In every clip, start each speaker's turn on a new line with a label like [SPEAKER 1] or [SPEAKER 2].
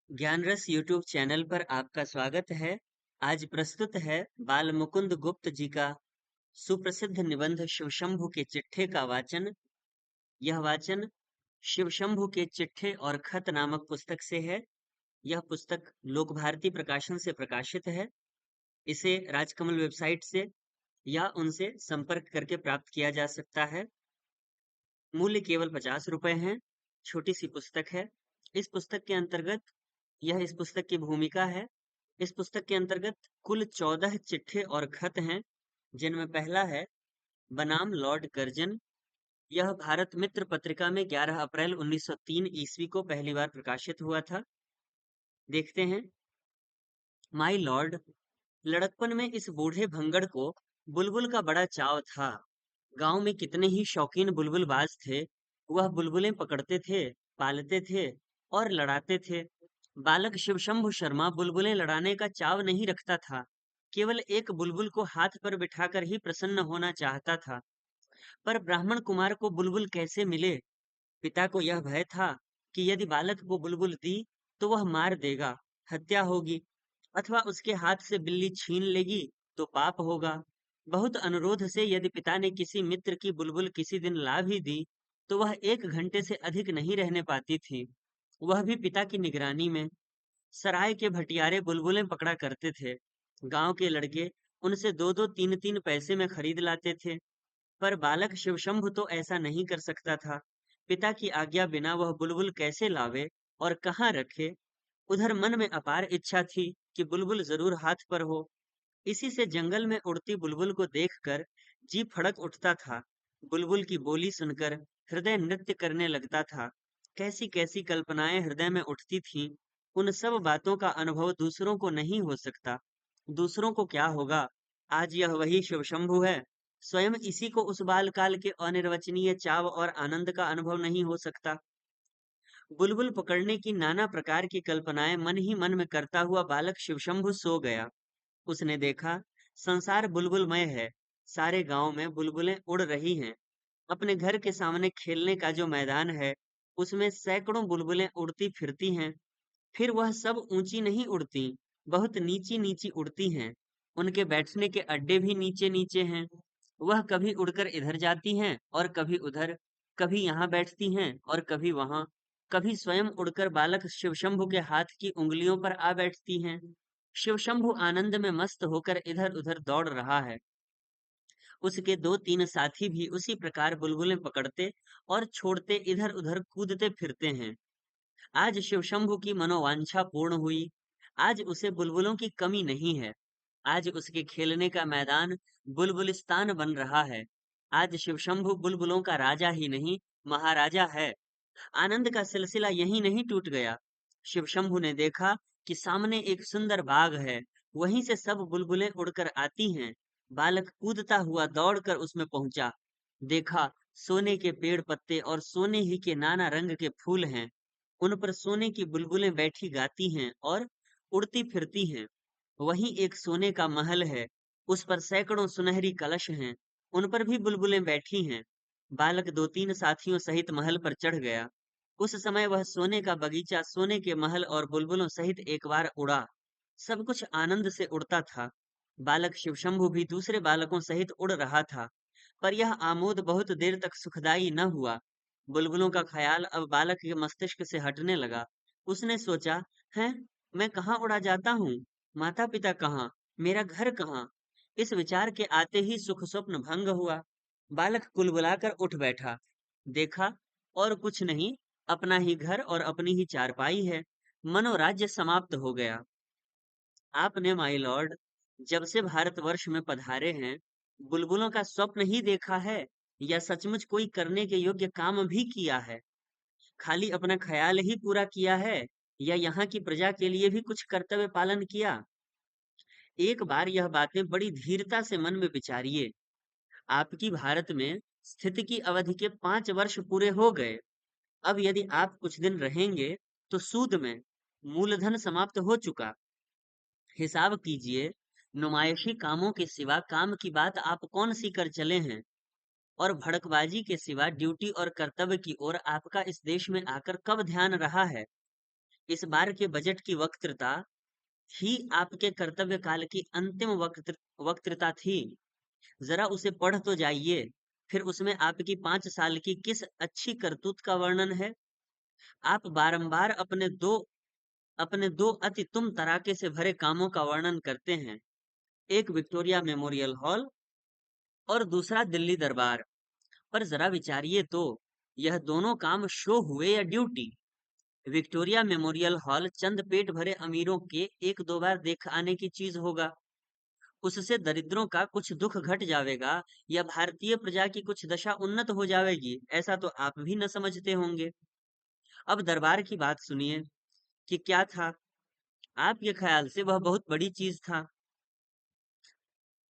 [SPEAKER 1] ज्ञानरस YouTube channel पर आपका स्वागत है। आज प्रस्तुत है बाल मुकुंद गुप्त जी का सुप्रसिद्ध निबंध शिवशंभु के चिट्ठे का वाचन। यह वाचन शिवशंभु के चिट्ठे और खत नामक पुस्तक से है। यह पुस्तक लोक भारती प्रकाशन से प्रकाशित है। इसे राजकमल वेबसाइट से या उनसे संपर्क करके प्राप्त किया जा सकता है। मूल्य केवल 50 रुपए हैं। छोटी सी पुस्तक है। इस पुस्तक के अंतर्गत यह इस पुस्तक की भूमिका है। इस पुस्तक के अंतर्गत कुल 14 चिट्ठे और खत हैं, जिनमें पहला है बनाम लॉर्ड कर्जन। यह भारत मित्र पत्रिका में 11 अप्रैल 1903 ईस्वी को पहली बार प्रकाशित हुआ था। देखते हैं। माय लॉर्ड, लड़कपन में इस बूढ़े भंगड़ को बुलबुल का बड़ा चाव था। गांव में कितने ही शौकीन बुलबुलबाज थे। वह बुलबुलें पकड़ते थे, पालते थे और लड़ाते थे। बालक शिवशंभु शर्मा बुलबुलें लड़ाने का चाव नहीं रखता था। केवल एक बुलबुल को हाथ पर बिठाकर ही प्रसन्न होना चाहता था। पर ब्राह्मण कुमार को बुलबुल कैसे मिले? पिता को यह भय था कि यदि बालक को बुलबुल दी तो वह मार देगा, हत्या होगी, अथवा उसके हाथ से बिल्ली छीन लेगी तो पाप होगा। बहुत अनुरोध से यदि पिता ने किसी मित्र की बुलबुल किसी दिन ला भी दी तो वह 1 घंटे से अधिक नहीं रहने पाती थी, वह भी पिता की निगरानी में। सराय के भटियारे बुलबुलें पकड़ा करते थे। गांव के लड़के उनसे दो दो तीन तीन पैसे में खरीद लाते थे। पर बालक शिवशंभु तो ऐसा नहीं कर सकता था। पिता की आज्ञा बिना वह बुलबुल कैसे लावे और कहाँ रखे? उधर मन में अपार इच्छा थी कि बुलबुल जरूर हाथ पर हो। इसी से जंगल में उड़ती बुलबुल को देखकर जी फड़क उठता था। बुलबुल की बोली सुनकर हृदय नृत्य करने लगता था। कैसी कैसी कल्पनाएं हृदय में उठती थीं। उन सब बातों का अनुभव दूसरों को नहीं हो सकता। दूसरों को क्या होगा? आज यह वही शिवशंभु है। स्वयं इसी को उस बाल काल के अनिर्वचनीय चाव और आनंद का अनुभव नहीं हो सकता। बुलबुल पकड़ने की नाना प्रकार की कल्पनाएं मन ही मन में करता हुआ बालक शिवशंभु सो गया। उसने देखा, संसार बुलबुलमय है। सारे गांव में बुलबुलें उड़ रही हैं। अपने घर के सामने खेलने का जो मैदान है, उसमें सैकड़ों बुलबुलें उड़ती फिरती हैं। फिर वह सब ऊंची नहीं उड़ती, बहुत नीची नीची उड़ती हैं। उनके बैठने के अड्डे भी नीचे नीचे हैं। वह कभी उड़कर इधर जाती हैं और कभी उधर, कभी यहाँ बैठती हैं और कभी वहां, कभी स्वयं उड़कर बालक शिवशंभु के हाथ की उंगलियों पर आ बैठती हैं। शिवशंभु आनंद में मस्त होकर इधर उधर दौड़ रहा है। उसके दो तीन साथी भी उसी प्रकार बुलबुलें पकड़ते और छोड़ते इधर उधर कूदते फिरते हैं। आज शिवशंभु की मनोवांछा पूर्ण हुई। आज उसे बुलबुलों की कमी नहीं है। आज उसके खेलने का मैदान बुलबुलिस्तान बन रहा है। आज शिवशंभु बुलबुलों का राजा ही नहीं, महाराजा है। आनंद का सिलसिला यहीं नहीं टूट गया। शिवशंभु ने देखा कि सामने एक सुंदर बाग है। वहीं से सब बुलबुलें उड़कर आती हैं। बालक कूदता हुआ दौड़कर उसमें पहुंचा। देखा, सोने के पेड़ पत्ते और सोने ही के नाना रंग के फूल हैं। उन पर सोने की बुलबुलें बैठी गाती हैं और उड़ती फिरती हैं। वहीं एक सोने का महल है। उस पर सैकड़ों सुनहरी कलश हैं। उन पर भी बुलबुलें बैठी हैं। बालक दो तीन साथियों सहित महल पर चढ़ गया। उस समय वह सोने का बगीचा, सोने के महल और बुलबुलों सहित एक बार उड़ा। सब कुछ आनंद से उड़ता था। बालक शिवशंभु भी दूसरे बालकों सहित उड़ रहा था। पर यह आमोद बहुत देर तक सुखदाई न हुआ। बुलबुलों का ख्याल अब बालक के मस्तिष्क से हटने लगा। उसने सोचा, है, मैं कहाँ उड़ा जाता हूँ? माता पिता कहाँ? मेरा घर कहाँ? इस विचार के आते ही सुख स्वप्न भंग हुआ। बालक कुलबुलाकर उठ बैठा। देखा, और कुछ नहीं, अपना ही घर और अपनी ही चारपाई है। मनोराज्य समाप्त हो गया। आपने माय लॉर्ड, जब से भारतवर्ष में पधारे हैं, बुलबुलों का स्वप्न ही देखा है या सचमुच कोई करने के योग्य काम भी किया है? खाली अपना ख्याल ही पूरा किया है या यहाँ की प्रजा के लिए भी कुछ कर्तव्य पालन किया? एक बार यह बातें बड़ी धीरता से मन में विचारिए। आपकी भारत में स्थिति की अवधि के 5 वर्ष पूरे हो गए। अब यदि आप कुछ दिन रहेंगे तो सूद में मूलधन समाप्त हो चुका। हिसाब कीजिए, नुमाइशी कामों के सिवा काम की बात आप कौन सी कर चले हैं? और भड़कबाजी के सिवा ड्यूटी और कर्तव्य की ओर आपका इस देश में आकर कब ध्यान रहा है? इस बार के बजट की वक्तृता ही आपके कर्तव्य काल की अंतिम वक्तृता थी। जरा उसे पढ़ तो जाइए। फिर उसमें आपकी 5 साल की किस अच्छी करतूत का वर्णन है। आप बारंबार अपने दो अति तुम तराके से भरे कामों का वर्णन करते हैं। एक विक्टोरिया मेमोरियल हॉल और दूसरा दिल्ली दरबार। पर जरा विचारिए तो, यह दोनों काम शो हुए या ड्यूटी। विक्टोरिया मेमोरियल हॉल चंद पेट भरे अमीरों के एक दो बार देख आने की चीज होगा। उससे दरिद्रों का कुछ दुख घट जावेगा या भारतीय प्रजा की कुछ दशा उन्नत हो जावेगी, ऐसा तो आप भी न समझते होंगे। अब दरबार की बात सुनिए कि क्या था। आपके ख्याल से वह बहुत बड़ी चीज था,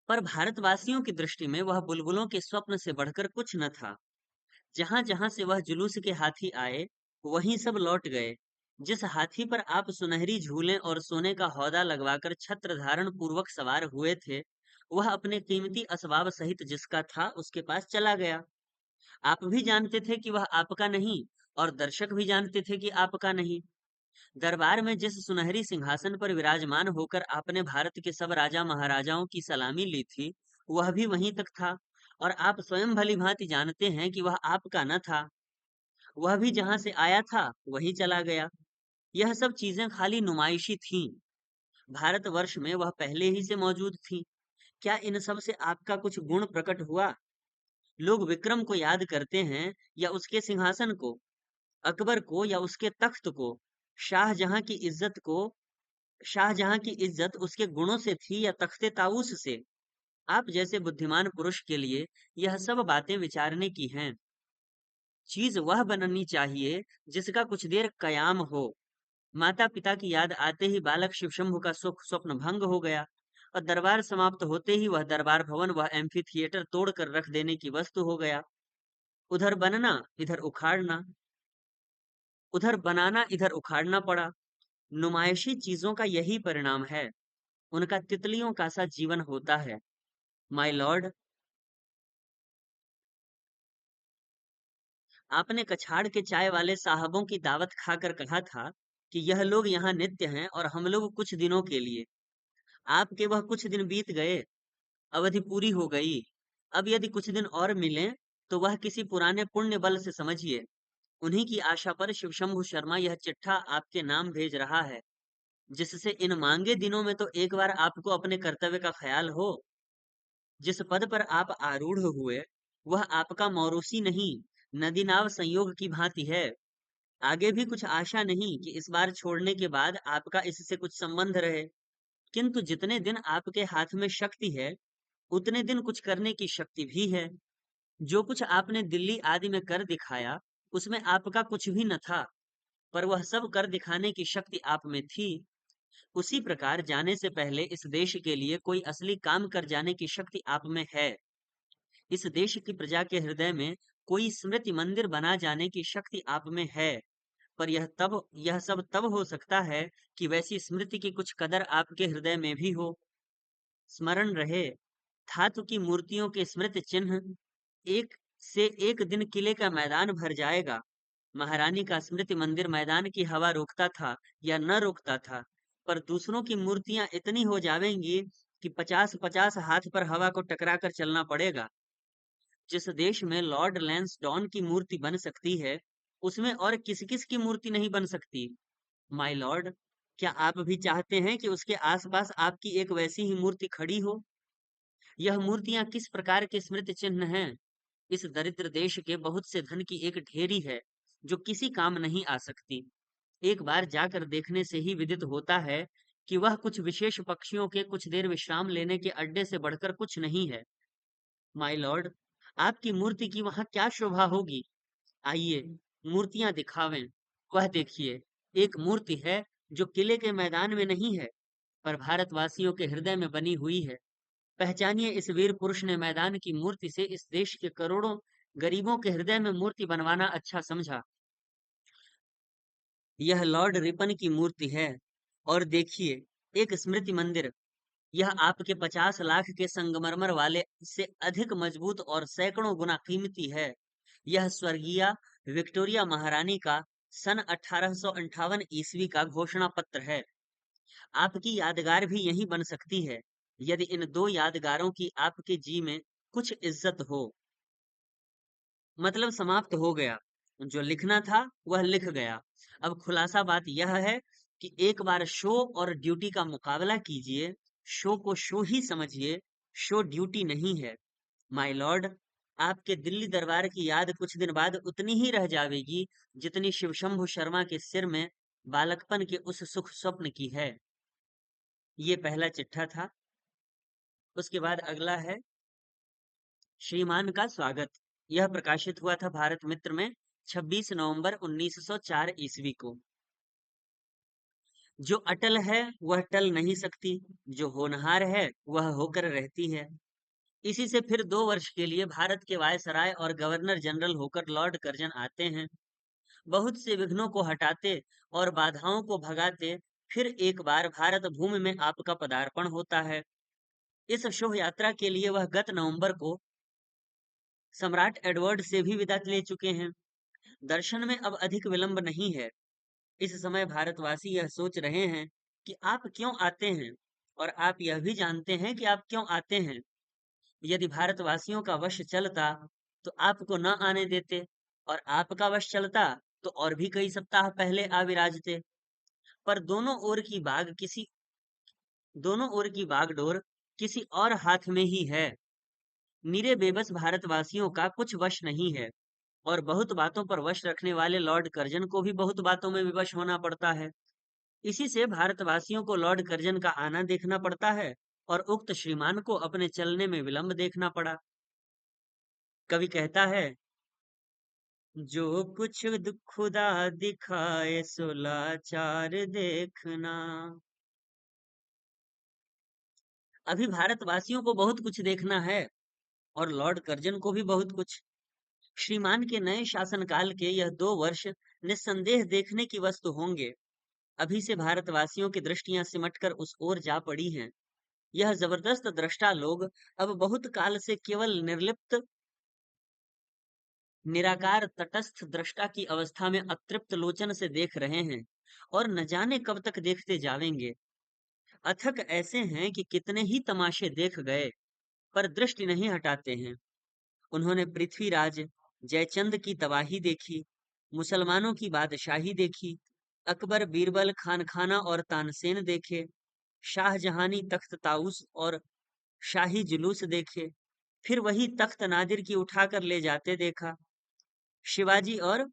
[SPEAKER 1] पर भारतवासियों की दृष्टि में वह बुलबुलों के स्वप्न से बढ़कर कुछ न था। जहां जहां से वह जुलूस के हाथी आए, वहीं सब लौट गए। जिस हाथी पर आप सुनहरी झूलें और सोने का हौदा लगवाकर छत्र धारण पूर्वक सवार हुए थे, वह अपने कीमती असबाब सहित जिसका था उसके पास चला गया। आप भी जानते थे कि वह आपका नहीं, और दर्शक भी जानते थे कि आपका नहीं। दरबार में जिस सुनहरी सिंहासन पर विराजमान होकर आपने भारत के सब राजा महाराजाओं की सलामी ली थी, वह भी वहीं तक था। और आप स्वयं भली भांति जानते हैं कि वह आपका न था। वह भी जहां से आया था वहीं चला गया। यह सब चीजें खाली नुमाइशी थीं। भारतवर्ष में वह पहले ही से मौजूद थी। क्या इन सब से आपका कुछ गुण प्रकट हुआ? लोग विक्रम को याद करते हैं या उसके सिंहासन को, अकबर को या उसके तख्त को, शाहजहां की इज्जत को शाहजहां की इज्जत उसके गुणों से थी या तख्ते ताऊस से? आप जैसे बुद्धिमान पुरुष के लिए यह सब बातें विचारने की हैं। चीज वह बननी चाहिए जिसका कुछ देर कयाम हो। माता पिता की याद आते ही बालक शिवशंभु का सुख स्वप्न भंग हो गया, और दरबार समाप्त होते ही वह दरबार भवन, वह एम्फी थिएटर तोड़ कर रख देने की वस्तु हो गया। उधर बनना इधर उखाड़ना, उधर बनाना इधर उखाड़ना पड़ा। नुमाइशी चीजों का यही परिणाम है। उनका तितलियों का सा जीवन होता है। माय लॉर्ड, आपने कछाड़ के चाय वाले साहबों की दावत खाकर कहा था कि यह लोग यहाँ नित्य हैं और हम लोग कुछ दिनों के लिए। आपके वह कुछ दिन बीत गए, अवधि पूरी हो गई। अब यदि कुछ दिन और मिलें तो वह किसी पुराने पुण्य बल से समझिए। उन्हीं की आशा पर शिवशंभु शर्मा यह चिट्ठा आपके नाम भेज रहा है, जिससे इन मांगे दिनों में तो एक बार आपको अपने कर्तव्य का ख्याल हो। जिस पद पर आप आरूढ़ हुए, वह आपका मौरूसी नहीं, नदी नाव संयोग की भांति है। आगे भी कुछ आशा नहीं कि इस बार छोड़ने के बाद आपका इससे कुछ संबंध रहे। किंतु जितने दिन आपके हाथ में शक्ति है, उतने दिन कुछ करने की शक्ति भी है। जो कुछ आपने दिल्ली आदि में कर दिखाया, उसमें आपका कुछ भी न था, पर वह सब कर दिखाने की शक्ति आप में थी। उसी प्रकार जाने से पहले इस देश के लिए कोई असली काम कर जाने की शक्ति आप में है। इस देश की प्रजा के हृदय में कोई स्मृति मंदिर बना जाने की शक्ति आप में है। पर यह सब तब हो सकता है कि वैसी स्मृति की कुछ कदर आपके हृदय में भी हो। स्मरण रहे, धातु की मूर्तियों के स्मृति चिन्ह एक से एक दिन किले का मैदान भर जाएगा। महारानी का स्मृति मंदिर मैदान की हवा रोकता था या न रोकता था, पर दूसरों की मूर्तियां इतनी हो जावेंगी कि 50-50 हाथ पर हवा को टकरा कर चलना पड़ेगा। जिस देश में लॉर्ड लैंसडॉन की मूर्ति बन सकती है, उसमें और किस किस की मूर्ति नहीं बन सकती। माय लॉर्ड, क्या आप भी चाहते हैं कि उसके आसपास आपकी एक वैसी ही मूर्ति खड़ी हो? यह मूर्तियां किस प्रकार के स्मृति चिन्ह हैं? इस दरिद्र देश के बहुत से धन की एक ढेरी है, जो किसी काम नहीं आ सकती। एक बार जाकर देखने से ही विदित होता है कि वह कुछ विशेष पक्षियों के कुछ देर विश्राम लेने के अड्डे से बढ़कर कुछ नहीं है। माय लॉर्ड, आपकी मूर्ति की वहां क्या शोभा होगी? आइए, मूर्तियां दिखावें। वह देखिए, एक मूर्ति है जो किले के मैदान में नहीं है, पर भारतवासियों के हृदय में बनी हुई है। पहचानिए, इस वीर पुरुष ने मैदान की मूर्ति से इस देश के करोड़ों गरीबों के हृदय में मूर्ति बनवाना अच्छा समझा। यह लॉर्ड रिपन की मूर्ति है। और देखिए, एक स्मृति मंदिर। यह आपके 50 लाख के संगमरमर वाले से अधिक मजबूत और सैकड़ों गुना कीमती है। यह स्वर्गीय विक्टोरिया महारानी का सन 1858 ईस्वी का घोषणा पत्र है। आपकी यादगार भी यही बन सकती है, यदि इन दो यादगारों की आपके जी में कुछ इज्जत हो। मतलब समाप्त हो गया। जो लिखना था वह लिख गया। अब खुलासा बात यह है कि एक बार शो और ड्यूटी का मुकाबला कीजिए। शो को शो ही समझिए, शो ड्यूटी नहीं है। माय लॉर्ड, आपके दिल्ली दरबार की याद कुछ दिन बाद उतनी ही रह जाएगी जितनी शिवशंभु शर्मा के सिर में बालकपन के उस सुख स्वप्न की है। ये पहला चिट्ठा था। उसके बाद अगला है श्रीमान का स्वागत। यह प्रकाशित हुआ था भारत मित्र में 26 नवंबर 1904 ईस्वी को। जो अटल है वह टल नहीं सकती, जो होनहार है वह होकर रहती है। इसी से फिर 2 वर्ष के लिए भारत के वायसराय और गवर्नर जनरल होकर लॉर्ड कर्जन आते हैं। बहुत से विघ्नों को हटाते और बाधाओं को भगाते फिर एक बार भारत भूमि में आपका पदार्पण होता है। इस शोभ यात्रा के लिए वह गत नवंबर को सम्राट एडवर्ड से भी विदा ले चुके हैं। दर्शन में अब अधिक विलंब नहीं है। इस समय भारतवासी यह सोच रहे हैं कि आप क्यों आते हैं, और आप यह भी जानते हैं कि आप क्यों आते हैं। यदि भारतवासियों का वश चलता तो आपको न आने देते, और आपका वश चलता तो और भी कई सप्ताह पहले आ विराजते। पर दोनों ओर की बागडोर किसी और हाथ में ही है। निरे बेबस भारतवासियों का कुछ वश नहीं है, और बहुत बातों पर वश रखने वाले लॉर्ड कर्जन को भी बहुत बातों में विवश होना पड़ता है। इसी से भारतवासियों को लॉर्ड कर्जन का आना देखना पड़ता है, और उक्त श्रीमान को अपने चलने में विलंब देखना पड़ा। कवि कहता है, जो कुछ खुदा दिखाए सो लाचार देखना। अभी भारतवासियों को बहुत कुछ देखना है, और लॉर्ड कर्जन को भी बहुत कुछ। श्रीमान के नए शासनकाल के यह 2 वर्ष निस्संदेह देखने की वस्तु होंगे। अभी से भारतवासियों की दृष्टियां सिमटकर उस ओर जा पड़ी हैं। यह जबरदस्त दृष्टा लोग अब बहुत काल से केवल निर्लिप्त निराकार तटस्थ दृष्टा की अवस्था में अतृप्त लोचन से देख रहे हैं, और न जाने कब तक देखते जावेंगे। अथक ऐसे हैं कि कितने ही तमाशे देख गए, पर दृष्टि नहीं हटाते हैं। उन्होंने पृथ्वीराज जयचंद की तबाही देखी, मुसलमानों की बादशाही देखी, अकबर बीरबल खानखाना और तानसेन देखे, शाहजहानी तख्त ताउस और शाही जुलूस देखे, फिर वही तख्त नादिर की उठाकर ले जाते देखा। शिवाजी और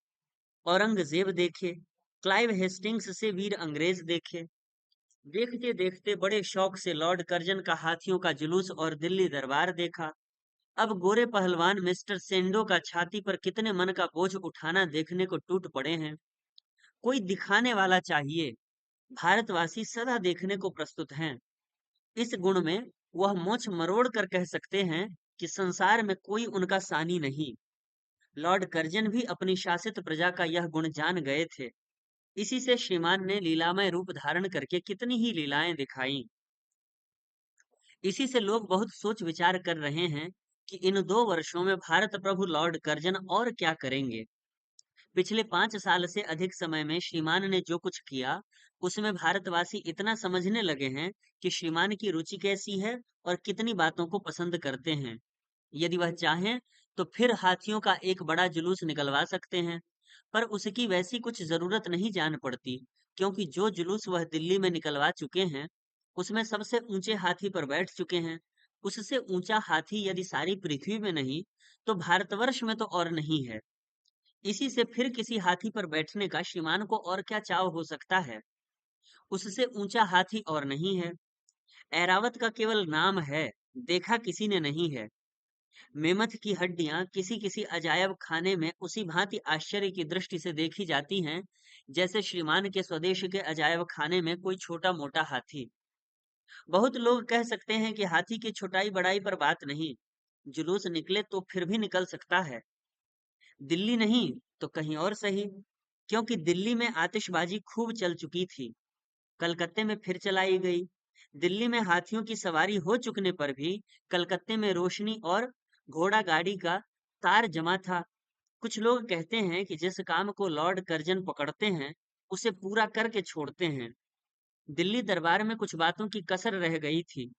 [SPEAKER 1] औरंगजेब देखे, क्लाइव हेस्टिंग्स से वीर अंग्रेज देखे। देखते देखते बड़े शौक से लॉर्ड कर्जन का हाथियों का जुलूस और दिल्ली दरबार देखा। अब गोरे पहलवान मिस्टर सेंडो का छाती पर कितने मन का बोझ उठाना देखने को टूट पड़े हैं। कोई दिखाने वाला चाहिए। भारतवासी सदा देखने को प्रस्तुत हैं। इस गुण में वह मोछ मरोड़ कर कह सकते हैं कि संसार में कोई उनका सानी नहीं। लॉर्ड कर्जन भी अपनी शासित प्रजा का यह गुण जान गए थे। इसी से श्रीमान ने लीलामय रूप धारण करके कितनी ही लीलाएं दिखाई। इसी से लोग बहुत सोच विचार कर रहे हैं कि इन 2 वर्षों में भारत प्रभु लॉर्ड कर्जन और क्या करेंगे। पिछले 5 साल से अधिक समय में श्रीमान ने जो कुछ किया, उसमें भारतवासी इतना समझने लगे हैं कि श्रीमान की रुचि कैसी है और कितनी बातों को पसंद करते हैं। यदि वह चाहें तो फिर हाथियों का एक बड़ा जुलूस निकलवा सकते हैं, पर उसकी वैसी कुछ जरूरत नहीं जान पड़ती, क्योंकि जो जुलूस वह दिल्ली में निकलवा चुके हैं उसमें सबसे ऊंचे हाथी पर बैठ चुके हैं। उससे ऊंचा हाथी यदि सारी पृथ्वी में नहीं तो भारतवर्ष में तो और नहीं है। इसी से फिर किसी हाथी पर बैठने का श्रीमान को और क्या चाव हो सकता है। उससे ऊंचा हाथी और नहीं है। ऐरावत का केवल नाम है, देखा किसी ने नहीं है। मेमथ की हड्डियां किसी किसी अजायब खाने में उसी भांति आश्चर्य की दृष्टि से देखी जाती हैं, जैसे श्रीमान के स्वदेश के अजायब खाने में कोई छोटा मोटा हाथी। बहुत लोग कह सकते हैं कि हाथी की छोटाई बड़ाई पर बात नहीं, जुलूस निकले तो फिर भी निकल सकता है। दिल्ली नहीं तो कहीं और सही, क्योंकि दिल्ली में आतिशबाजी खूब चल चुकी थी, कलकत्ते में फिर चलाई गई। दिल्ली में हाथियों की सवारी हो चुकने पर भी कलकत्ते में रोशनी और घोड़ा गाड़ी का तार जमा था। कुछ लोग कहते हैं कि जिस काम को लॉर्ड कर्जन पकड़ते हैं, उसे पूरा करके छोड़ते हैं। दिल्ली दरबार में कुछ बातों की कसर रह गई थी।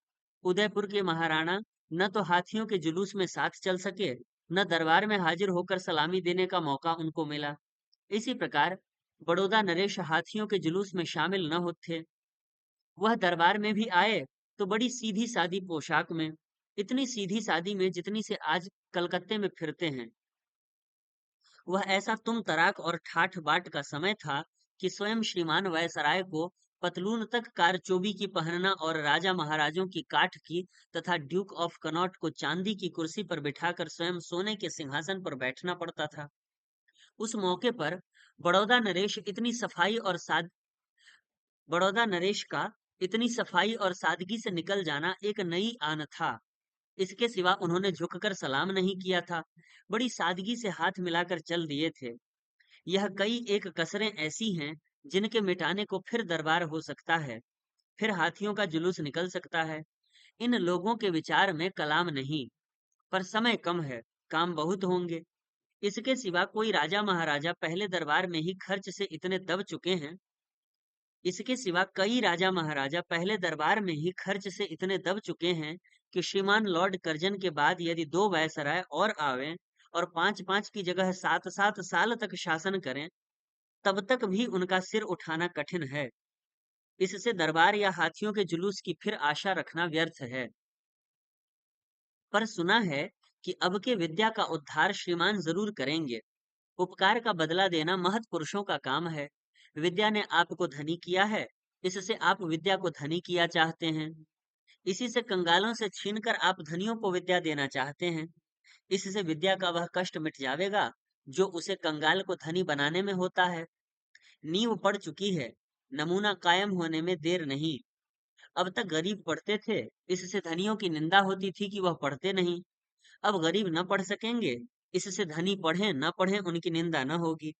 [SPEAKER 1] उदयपुर के महाराणा न तो हाथियों के जुलूस में साथ चल सके, न दरबार में हाजिर होकर सलामी देने का मौका उनको मिला। इसी प्रकार बड़ौदा नरेश हाथियों के जुलूस में शामिल न होते। वह दरबार में भी आए तो बड़ी सीधी सादी पोशाक में, इतनी सीधी सादी में जितनी से आज कलकत्ते में फिरते हैं। वह ऐसा तुम तराक और ठाठ बाट का समय था कि स्वयं श्रीमान वायसराय को पतलून तक कारचोबी की पहनना और राजा महाराजों की काठ की तथा ड्यूक ऑफ कनॉट को चांदी की कुर्सी पर बिठाकर स्वयं सोने के सिंहासन पर बैठना पड़ता था। उस मौके पर बड़ौदा नरेश इतनी सफाई और साद बड़ौदा नरेश का इतनी सफाई और सादगी से निकल जाना एक नई आन था। इसके सिवा उन्होंने झुककर सलाम नहीं किया था, बड़ी सादगी से हाथ मिलाकर चल दिए थे। यह कई एक कसरें ऐसी हैं जिनके मिटाने को फिर दरबार हो सकता है, फिर हाथियों का जुलूस निकल सकता है। इन लोगों के विचार में कलाम नहीं, पर समय कम है, काम बहुत होंगे। इसके सिवा कोई राजा महाराजा पहले दरबार में ही खर्च से इतने दब चुके हैं इसके सिवा कई राजा महाराजा पहले दरबार में ही खर्च से इतने दब चुके हैं कि श्रीमान लॉर्ड कर्जन के बाद यदि दो वायसराय और आवें और 5-5 की जगह 7-7 साल तक शासन करें, तब तक भी उनका सिर उठाना कठिन है। इससे दरबार या हाथियों के जुलूस की फिर आशा रखना व्यर्थ है। पर सुना है कि अब के विद्या का उद्धार श्रीमान जरूर करेंगे। उपकार का बदला देना महत पुरुषों का काम है। विद्या ने आपको धनी किया है, इससे आप विद्या को धनी किया चाहते हैं। इसी से कंगालों से छीनकर आप धनियों को विद्या देना चाहते हैं। इससे विद्या का वह कष्ट मिट जाएगा जो उसे कंगाल को धनी बनाने में होता है। नींव पड़ चुकी है, नमूना कायम होने में देर नहीं। अब तक गरीब पढ़ते थे, इससे धनियों की निंदा होती थी कि वह पढ़ते नहीं। अब गरीब न पढ़ सकेंगे, इससे धनी पढ़े न पढ़े उनकी निंदा न होगी।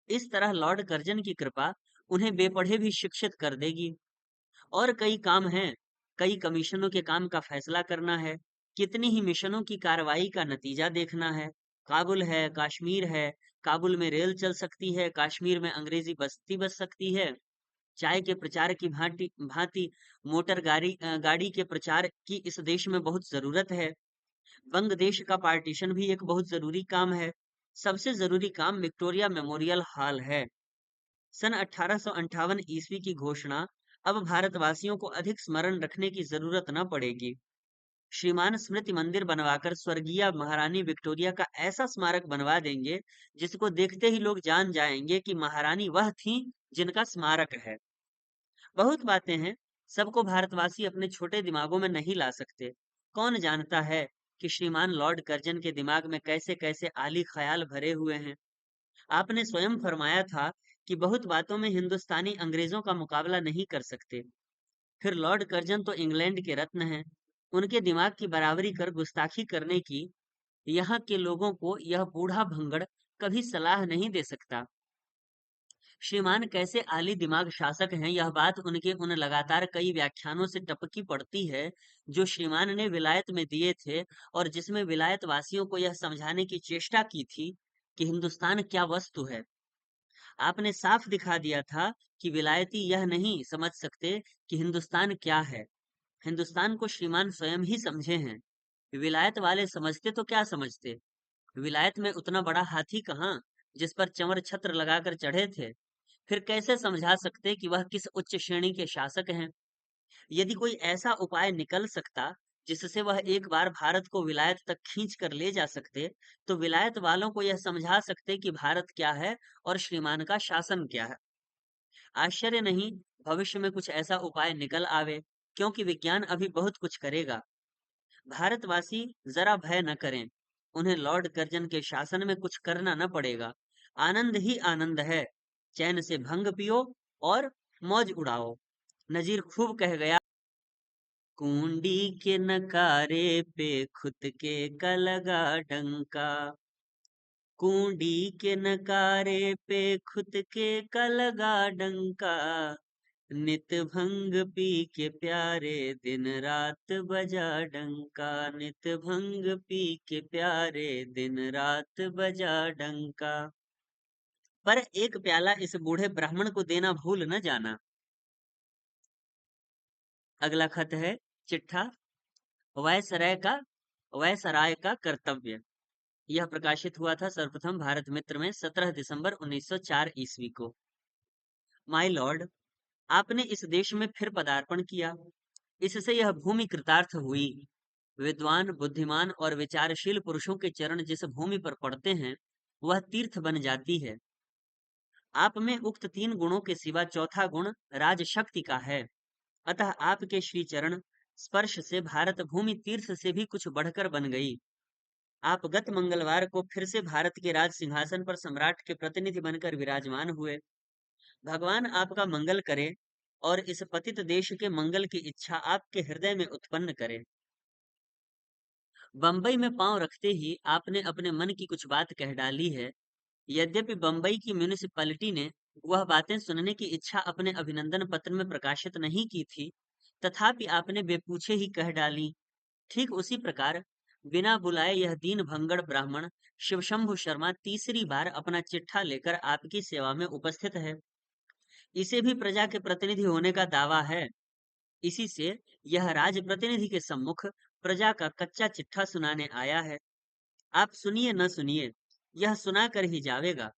[SPEAKER 1] इस तरह लॉर्ड कर्जन की कृपा उन्हें बेपढ़े भी शिक्षित कर देगी। और कई काम हैं, कई कमीशनों के काम का फैसला करना है, कितनी ही मिशनों की कार्रवाई का नतीजा देखना है। काबुल है, कश्मीर है, काबुल में रेल चल सकती है, कश्मीर में अंग्रेजी बस्ती बस सकती है। चाय के प्रचार की भांति भांति मोटर गाड़ी के प्रचार की इस देश में बहुत जरूरत है। बंग देश का पार्टीशन भी एक बहुत जरूरी काम है। सबसे जरूरी काम विक्टोरिया मेमोरियल हॉल है। सन 1858 ईस्वी की घोषणा अब भारतवासियों को अधिक स्मरण रखने की जरूरत न पड़ेगी। श्रीमान स्मृति मंदिर बनवाकर स्वर्गीय महारानी विक्टोरिया का ऐसा स्मारक बनवा देंगे जिसको देखते ही लोग जान जाएंगे कि महारानी वह थीं जिनका स्मारक है। बहुत बातें हैं, सबको भारतवासी अपने छोटे दिमागों में नहीं ला सकते। कौन जानता है कि श्रीमान लॉर्ड कर्जन के दिमाग में कैसे कैसे आली ख्याल भरे हुए हैं। आपने स्वयं फरमाया था कि बहुत बातों में हिंदुस्तानी अंग्रेजों का मुकाबला नहीं कर सकते। फिर लॉर्ड कर्जन तो इंग्लैंड के रत्न हैं। उनके दिमाग की बराबरी कर गुस्ताखी करने की यहाँ के लोगों को यह बूढ़ा भंगड़ कभी सलाह नहीं दे सकता। श्रीमान कैसे आली दिमाग शासक हैं, यह बात उनके उन लगातार कई व्याख्यानों से टपकी पड़ती है जो श्रीमान ने विलायत में दिए थे और जिसमें विलायत वासियों को यह समझाने की चेष्टा की थी कि हिंदुस्तान क्या वस्तु है। आपने साफ दिखा दिया था कि विलायती यह नहीं समझ सकते कि हिंदुस्तान क्या है। हिंदुस्तान को श्रीमान स्वयं ही समझे हैं। विलायत वाले समझते तो क्या समझते। विलायत में उतना बड़ा हाथी कहाँ जिस पर चंवर छत्र लगाकर चढ़े थे। फिर कैसे समझा सकते कि वह किस उच्च श्रेणी के शासक हैं। यदि कोई ऐसा उपाय निकल सकता जिससे वह एक बार भारत को विलायत तक खींच कर ले जा सकते, तो विलायत वालों को यह समझा सकते कि भारत क्या है और श्रीमान का शासन क्या है। आश्चर्य नहीं, भविष्य में कुछ ऐसा उपाय निकल आवे, क्योंकि विज्ञान अभी बहुत कुछ करेगा। भारतवासी जरा भय न करें, उन्हें लॉर्ड कर्जन के शासन में कुछ करना न पड़ेगा। आनंद ही आनंद है, चैन से भंग पियो और मौज उड़ाओ। नजीर खूब कह गया, कुंडी के नकारे पे खुद के का लगा डंका। कुंडी के नकारे पे खुद के का लगा डंका। नित भंग पी के प्यारे दिन रात बजा डंका, नित भंग पी के प्यारे दिन रात बजा डंका। पर एक प्याला इस बूढ़े ब्राह्मण को देना भूल न जाना। अगला खत है चिट्ठा वायसराय का कर्तव्य। यह प्रकाशित हुआ था सर्वप्रथम भारत मित्र में 17 दिसंबर 1904 ईस्वी को। माय लॉर्ड, आपने इस देश में फिर पदार्पण किया, इससे यह भूमि कृतार्थ हुई। विद्वान, बुद्धिमान और विचारशील पुरुषों के चरण जिस भूमि पर पड़ते हैं वह तीर्थ बन जाती है। आप में उक्त 3 गुणों के सिवा चौथा गुण राजशक्ति का है। अतः आपके श्री चरण स्पर्श से भारत भूमि तीर्थ से भी कुछ बढ़कर बन गई। आप गत मंगलवार को फिर से भारत के राज सिंहासन पर सम्राट के प्रतिनिधि बनकर विराजमान हुए। भगवान आपका मंगल करे और इस पतित देश के मंगल की इच्छा आपके हृदय में उत्पन्न करे। बंबई में पांव रखते ही आपने अपने मन की कुछ बात कह डाली है। यद्यपि बंबई की म्यूनिसिपैलिटी ने वह बातें सुनने की इच्छा अपने अभिनंदन पत्र में प्रकाशित नहीं की थी, तथापि आपने बेपूछे ही कह डाली। ठीक उसी प्रकार बिना बुलाए यह दीन भंगड़ ब्राह्मण शिवशंभु शर्मा तीसरी बार अपना चिट्ठा लेकर आपकी सेवा में उपस्थित है। इसे भी प्रजा के प्रतिनिधि होने का दावा है। इसी से यह राज प्रतिनिधि के सम्मुख प्रजा का कच्चा चिट्ठा सुनाने आया है। आप सुनिए न सुनिए, यह सुना कर ही जावेगा।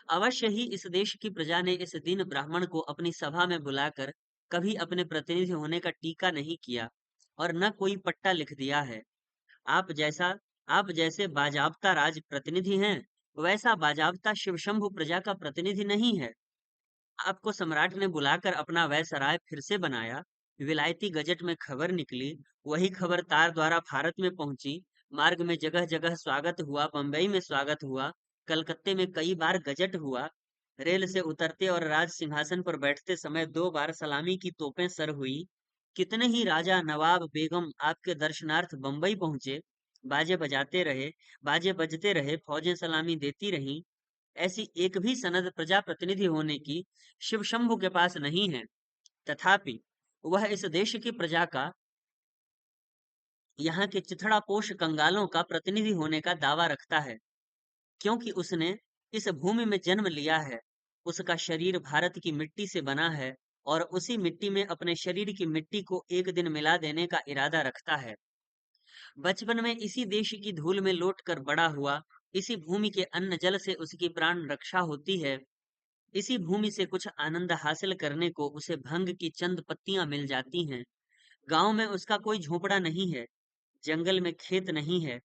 [SPEAKER 1] अवश्य ही इस देश की प्रजा ने इस दीन ब्राह्मण को अपनी सभा में बुलाकर कभी अपने प्रतिनिधि होने का टीका नहीं किया और न कोई पट्टा लिख दिया है। आप जैसा आप जैसे बाजाबता राज प्रतिनिधि हैं, वैसा बाजाबता शिवशंभु प्रजा का प्रतिनिधि नहीं है। आपको सम्राट ने बुलाकर अपना वैसराय फिर से बनाया। विलायती गजट में खबर निकली, वही खबर तार द्वारा भारत में पहुंची। मार्ग में जगह जगह स्वागत हुआ, बंबई में स्वागत हुआ, कलकत्ते में कई बार गजट हुआ। रेल से उतरते और राज सिंहासन पर बैठते समय 2 बार सलामी की तोपें सर हुई। कितने ही राजा, नवाब, बेगम आपके दर्शनार्थ बंबई पहुंचे। बाजे बजाते रहे, बाजे बजते रहे, फौजें सलामी देती रहीं। ऐसी एक भी सनद प्रजा प्रतिनिधि होने की शिव शंभु के पास नहीं है। तथापि वह इस देश की प्रजा का, यहाँ के चिथड़ापोश कंगालों का प्रतिनिधि होने का दावा रखता है, क्योंकि उसने इस भूमि में जन्म लिया है। उसका शरीर भारत की मिट्टी से बना है और उसी मिट्टी में अपने शरीर की मिट्टी को एक दिन मिला देने का इरादा रखता है। बचपन में इसी देश की धूल में लौट कर बड़ा हुआ। इसी भूमि के अन्न जल से उसकी प्राण रक्षा होती है। इसी भूमि से कुछ आनंद हासिल करने को उसे भंग की चंद पत्तियां मिल जाती हैं। गांव में उसका कोई झोपड़ा नहीं है, जंगल में खेत नहीं है,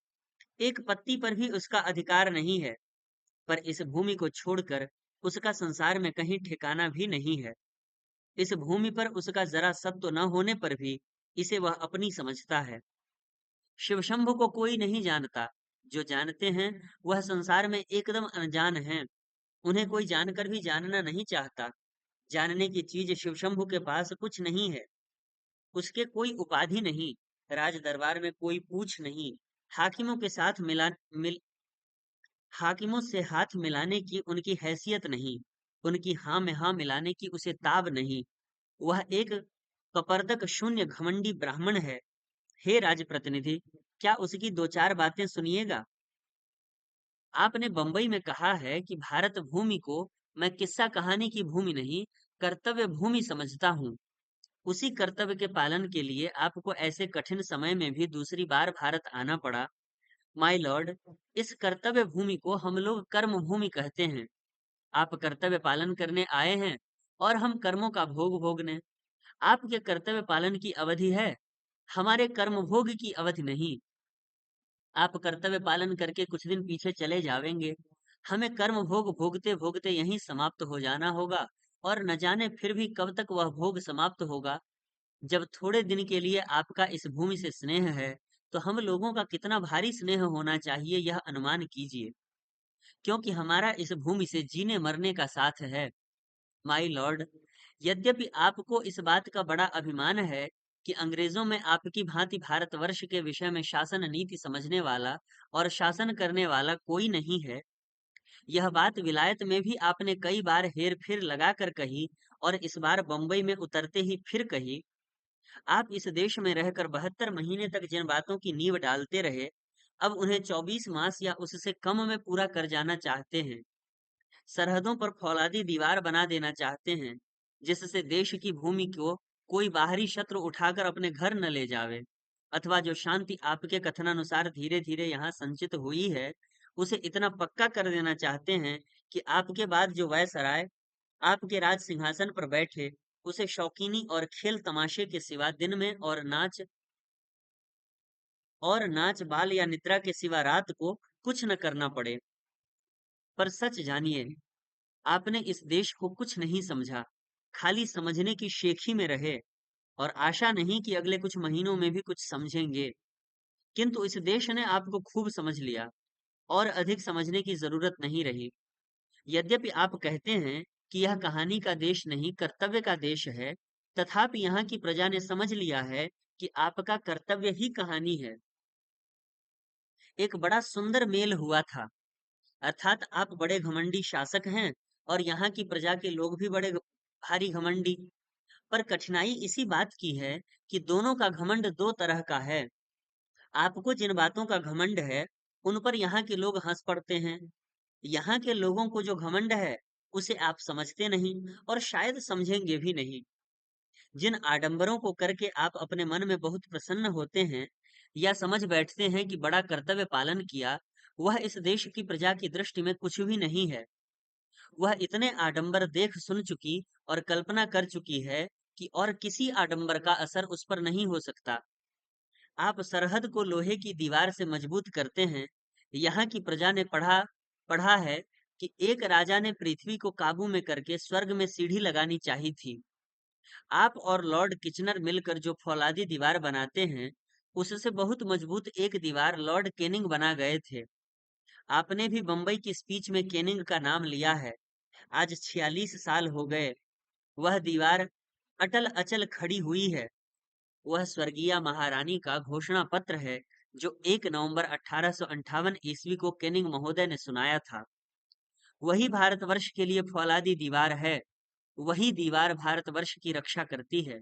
[SPEAKER 1] एक पत्ती पर भी उसका अधिकार नहीं है। पर इस भूमि को छोड़कर उसका संसार में कहीं ठिकाना भी नहीं है। इस भूमि पर उसका जरा सत्व न होने पर भी इसे वह अपनी समझता है। शिवशंभु को कोई नहीं जानता, जो जानते हैं वह संसार में एकदम अनजान हैं। उन्हें कोई जानकर भी जानना नहीं चाहता। जानने की चीज शिवशंभु के पास कुछ नहीं है। उसके कोई उपाधि नहीं, राज दरबार में कोई पूछ नहीं, हाकिमों के साथ हाकिमों से हाथ मिलाने की उनकी हैसियत नहीं, उनकी हाँ में हाँ मिलाने की उसे ताब नहीं। वह एक कपर्दक शून्य घमंडी ब्राह्मण है। हे राज प्रतिनिधि, क्या उसकी 2-4 बातें सुनिएगा। आपने बंबई में कहा है कि भारत भूमि को मैं किस्सा कहानी की भूमि नहीं, कर्तव्य भूमि समझता हूँ। उसी कर्तव्य के पालन के लिए आपको ऐसे कठिन समय में भी दूसरी बार भारत आना पड़ा। माय लॉर्ड, इस कर्तव्य भूमि को हम लोग कर्म भूमि कहते हैं। आप कर्तव्य पालन करने आए हैं और हम कर्मों का भोग भोगने। आपके कर्तव्य पालन की अवधि है, हमारे कर्म भोग की अवधि नहीं। आप कर्तव्य पालन करके कुछ दिन पीछे चले जावेंगे, हमें कर्म भोग भोगते भोगते यहीं समाप्त हो जाना होगा। और न जाने फिर भी कब तक वह भोग समाप्त होगा। जब थोड़े दिन के लिए आपका इस भूमि से स्नेह है, तो हम लोगों का कितना भारी स्नेह होना चाहिए यह अनुमान कीजिए, क्योंकि हमारा इस भूमि से जीने मरने का साथ है। माय लॉर्ड, यद्यपि आपको इस बात का बड़ा अभिमान है कि अंग्रेजों में आपकी भांति भारतवर्ष के विषय में शासन नीति समझने वाला और शासन करने वाला कोई नहीं है। यह बात विलायत में भी आपने कई बार हेर फेर लगा कर कही और इस बार बंबई में उतरते ही फिर कही, आप इस देश में रहकर 72 महीने तक जिन बातों की नींव डालते रहे, अब उन्हें 24 मास या उससे कम में पूरा कर जाना चाहते हैं। सरहदों पर फौलादी दीवार बना देना चाहते हैं, जिससे देश की भूमि को कोई बाहरी शत्रु उठाकर अपने घर न ले जावे, अथवा जो शांति आपके कथनानुसार धीरे धीरे यहाँ संचित हुई है, उसे इतना पक्का कर देना चाहते हैं कि आपके बाद जो वायसराय आपके राज सिंहासन पर बैठे, उसे शौकीनी और खेल तमाशे के सिवा दिन में और नाच बाल या निद्रा के सिवा रात को कुछ न करना पड़े। पर सच जानिए, आपने इस देश को कुछ नहीं समझा, खाली समझने की शेखी में रहे, और आशा नहीं कि अगले कुछ महीनों में भी कुछ समझेंगे। किंतु इस देश ने आपको खूब समझ लिया, और अधिक समझने की जरूरत नहीं रही। यद्यपि आप कहते हैं कि यह कहानी का देश नहीं, कर्तव्य का देश है, तथापि यहाँ की प्रजा ने समझ लिया है कि आपका कर्तव्य ही कहानी है। एक बड़ा सुंदर मेल हुआ था, अर्थात आप बड़े घमंडी शासक हैं, और यहाँ की प्रजा के लोग भी भारी घमंडी। पर कठिनाई इसी बात की है कि दोनों का घमंड दो तरह का है। आपको जिन बातों का घमंड है, उन पर यहाँ के लोग हंस पड़ते हैं। यहाँ के लोगों को जो घमंड है, उसे आप समझते नहीं, और शायद समझेंगे भी नहीं। जिन आडंबरों को करके आप अपने मन में बहुत प्रसन्न होते हैं, या समझ बैठते हैं कि बड़ा कर्तव्य पालन किया, वह इस देश की प्रजा की दृष्टि में कुछ भी नहीं है। वह इतने आडंबर देख सुन चुकी और कल्पना कर चुकी है कि और किसी आडंबर का असर उस पर नहीं हो सकता। आप सरहद को लोहे की दीवार से मजबूत करते हैं। यहाँ की प्रजा ने पढ़ा पढ़ा है कि एक राजा ने पृथ्वी को काबू में करके स्वर्ग में सीढ़ी लगानी चाहिए थी। आप और लॉर्ड किचनर मिलकर जो फौलादी दीवार बनाते हैं, उससे बहुत मजबूत एक दीवार लॉर्ड केनिंग बना गए थे। आपने भी बंबई की स्पीच में केनिंग का नाम लिया है। आज 46 साल हो गए, वह दीवार अटल अचल खड़ी हुई है। वह स्वर्गीय महारानी का घोषणा पत्र है, जो 1 नवंबर 1858 ईस्वी को केनिंग महोदय ने सुनाया था। वही भारतवर्ष के लिए फौलादी दीवार है। वही दीवार भारतवर्ष की रक्षा करती है।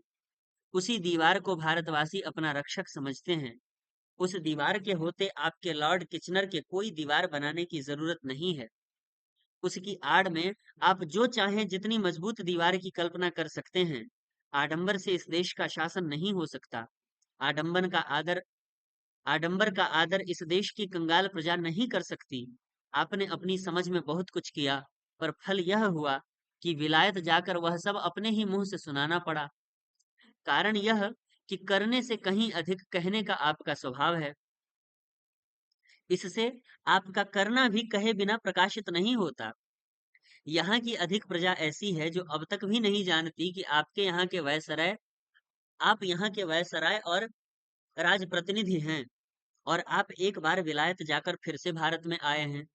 [SPEAKER 1] उसी दीवार को भारतवासी अपना रक्षक समझते हैं। उस दीवार के होते आपके लॉर्ड किचनर के कोई दीवार बनाने की जरूरत नहीं है। उसकी आड़ में आप जो चाहें जितनी मजबूत दीवार की कल्पना कर सकते हैं। आडंबर से इस देश का शासन नहीं हो सकता। आडंबन का आदर आडंबर का आदर इस देश की कंगाल प्रजा नहीं कर सकती। आपने अपनी समझ में बहुत कुछ किया, पर फल यह हुआ कि विलायत जाकर वह सब अपने ही मुंह से सुनाना पड़ा। कारण यह कि करने से कहीं अधिक कहने का आपका स्वभाव है। इससे आपका करना भी कहे बिना प्रकाशित नहीं होता। यहाँ की अधिक प्रजा ऐसी है जो अब तक भी नहीं जानती कि आप यहाँ के वायसराय और राजप्रतिनिधि हैं, और आप एक बार विलायत जाकर फिर से भारत में आए हैं।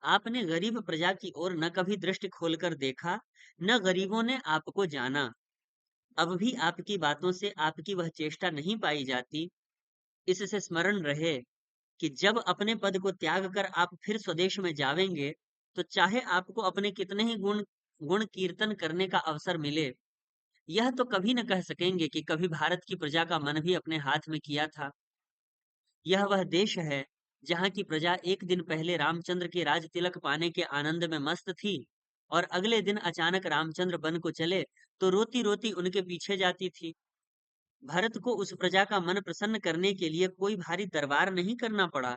[SPEAKER 1] आपने गरीब प्रजा की ओर न कभी दृष्टि खोलकर देखा, न गरीबों ने आपको जाना। अब भी आपकी बातों से आपकी वह चेष्टा नहीं पाई जाती। इससे स्मरण रहे कि जब अपने पद को त्याग कर आप फिर स्वदेश में जावेंगे, तो चाहे आपको अपने कितने ही गुण गुण कीर्तन करने का अवसर मिले, यह तो कभी न कह सकेंगे कि कभी भारत की प्रजा का मन भी अपने हाथ में किया था। यह वह देश है जहाँ की प्रजा एक दिन पहले रामचंद्र के राज तिलक पाने के आनंद में मस्त थी, और अगले दिन अचानक रामचंद्र बन को चले तो रोती रोती उनके पीछे जाती थी। भरत को उस प्रजा का मन प्रसन्न करने के लिए कोई भारी दरबार नहीं करना पड़ा,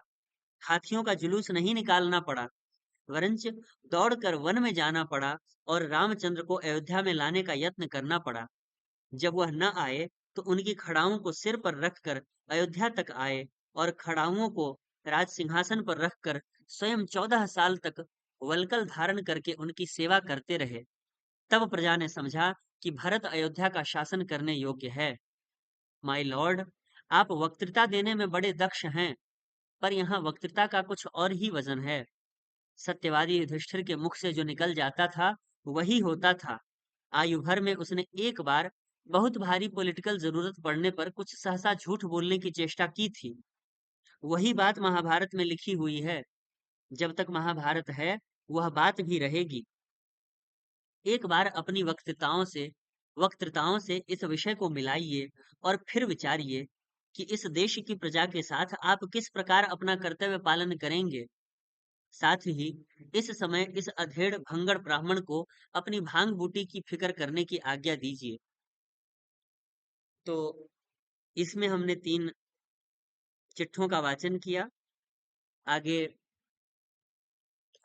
[SPEAKER 1] हाथियों का जुलूस नहीं निकालना पड़ा, वरंच दौड़कर वन में जाना पड़ा और रामचंद्र को अयोध्या में लाने का यत्न करना पड़ा। जब वह न आए, तो उनकी खड़ाओं को सिर पर रखकर अयोध्या तक आए, और खड़ाओं को राज सिंहासन पर रखकर स्वयं 14 साल तक वलकल धारण करके उनकी सेवा करते रहे। तब प्रजा ने समझा कि भरत अयोध्या का शासन करने योग्य है। माय लॉर्ड, आप वक्तृता देने में बड़े दक्ष हैं, पर यहाँ वक्तृता का कुछ और ही वजन है। सत्यवादी युधिष्ठिर के मुख से जो निकल जाता था, वही होता था। आयु भर में उसने एक बार बहुत भारी पॉलिटिकल जरूरत पड़ने पर कुछ सहसा झूठ बोलने की चेष्टा की थी। वही बात महाभारत में लिखी हुई है। जब तक महाभारत है, वह बात भी रहेगी। एक बार अपनी वक्तृताओं से इस विषय को मिलाइए और फिर विचारिए कि इस देश की प्रजा के साथ आप किस प्रकार अपना कर्तव्य पालन करेंगे। साथ ही इस समय इस अधेड़ भंगड़ ब्राह्मण को अपनी भांग बूटी की फिक्र करने की आज्ञा दीजिए। तो इसमें हमने 3 चिट्ठों का वाचन किया। आगे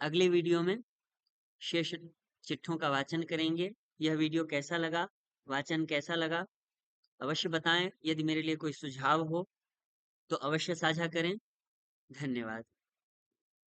[SPEAKER 1] अगले वीडियो में शेष चिट्ठों का वाचन करेंगे। यह वीडियो कैसा लगा, वाचन कैसा लगा, अवश्य बताएं। यदि मेरे लिए कोई सुझाव हो तो अवश्य साझा करें। धन्यवाद।